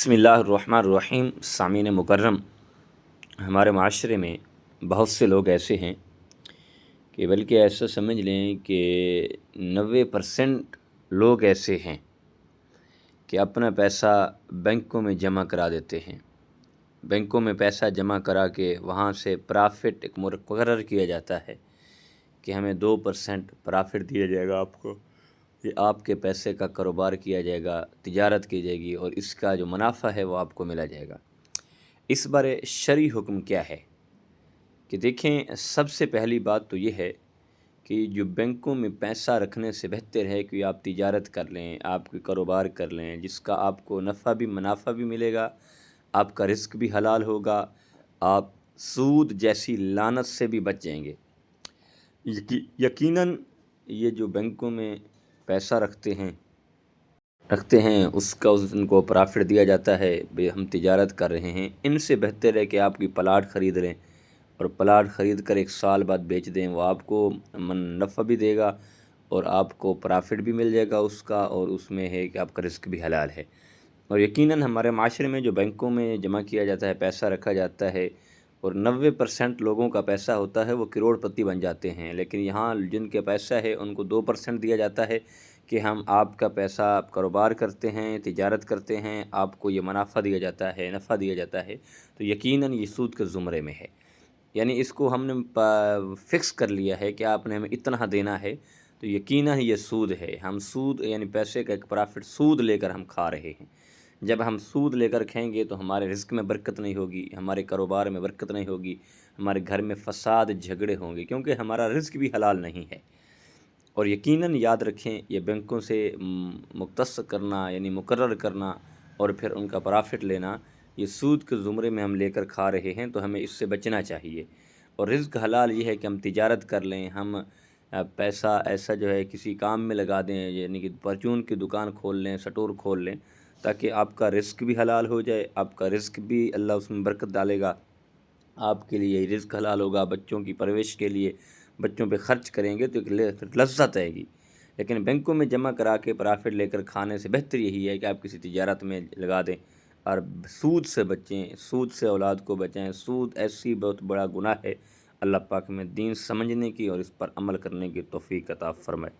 بسم اللہ الرحمن الرحیم۔ سامعین مکرم، ہمارے معاشرے میں بہت سے لوگ ایسے ہیں کہ بلکہ ایسا سمجھ لیں کہ 90% لوگ ایسے ہیں کہ اپنا پیسہ بینکوں میں جمع کرا دیتے ہیں۔ بینکوں میں پیسہ جمع کرا کے وہاں سے پرافٹ ایک مقرر کیا جاتا ہے کہ ہمیں 2% پرافٹ دیا جائے گا آپ کو، یہ آپ کے پیسے کا کاروبار کیا جائے گا، تجارت کی جائے گی اور اس کا جو منافع ہے وہ آپ کو ملا جائے گا۔ اس بارے شرعی حکم کیا ہے کہ دیکھیں، سب سے پہلی بات تو یہ ہے کہ جو بینکوں میں پیسہ رکھنے سے بہتر ہے کہ آپ تجارت کر لیں، آپ کوئی کاروبار کر لیں جس کا آپ کو منافع بھی ملے گا، آپ کا رزق بھی حلال ہوگا، آپ سود جیسی لعنت سے بھی بچ جائیں گے۔ یقیناً یہ جو بینکوں میں پیسہ رکھتے ہیں ان کو پرافٹ دیا جاتا ہے، ہم تجارت کر رہے ہیں، ان سے بہتر ہے کہ آپ کی پلاٹ خرید لیں اور پلاٹ خرید کر 1 سال بعد بیچ دیں، وہ آپ کو نفع بھی دے گا اور آپ کو پرافٹ بھی مل جائے گا اس کا، اور اس میں ہے کہ آپ کا رزق بھی حلال ہے۔ اور یقیناً ہمارے معاشرے میں جو بینکوں میں جمع کیا جاتا ہے، پیسہ رکھا جاتا ہے، اور 90% لوگوں کا پیسہ ہوتا ہے وہ کروڑ پتی بن جاتے ہیں، لیکن یہاں جن کے پیسہ ہے ان کو 2% دیا جاتا ہے کہ ہم آپ کا پیسہ آپ کاروبار کرتے ہیں، تجارت کرتے ہیں، آپ کو یہ منافع دیا جاتا ہے، نفع دیا جاتا ہے، تو یقیناً یہ سود کے زمرے میں ہے۔ یعنی اس کو ہم نے فکس کر لیا ہے کہ آپ نے ہمیں اتنا دینا ہے، تو یقیناً یہ سود ہے۔ ہم سود یعنی پیسے کا ایک پرافٹ سود لے کر ہم کھا رہے ہیں۔ جب ہم سود لے کر کھائیں گے تو ہمارے رزق میں برکت نہیں ہوگی، ہمارے کاروبار میں برکت نہیں ہوگی، ہمارے گھر میں فساد جھگڑے ہوں گے، کیونکہ ہمارا رزق بھی حلال نہیں ہے۔ اور یقیناً یاد رکھیں، یہ بینکوں سے مختص کرنا یعنی مقرر کرنا اور پھر ان کا پرافٹ لینا، یہ سود کے زمرے میں ہم لے کر کھا رہے ہیں، تو ہمیں اس سے بچنا چاہیے۔ اور رزق حلال یہ ہے کہ ہم تجارت کر لیں، ہم پیسہ ایسا جو ہے کسی کام میں لگا دیں، یعنی کہ پرچون کی دکان کھول لیں، سٹور کھول لیں، تاکہ آپ کا رزق بھی حلال ہو جائے، آپ کا رزق بھی اللہ اس میں برکت ڈالے گا، آپ کے لیے رزق حلال ہوگا، بچوں کی پرورش کے لیے بچوں پہ خرچ کریں گے تو ایک لذت آئے گی۔ لیکن بینکوں میں جمع کرا کے پرافٹ لے کر کھانے سے بہتر یہی ہے کہ آپ کسی تجارت میں لگا دیں اور سود سے بچیں، سود سے اولاد کو بچائیں۔ سود ایسی بہت بڑا گناہ ہے، اللہ پاک میں دین سمجھنے کی اور اس پر عمل کرنے کی توفیق عطا فرمائے۔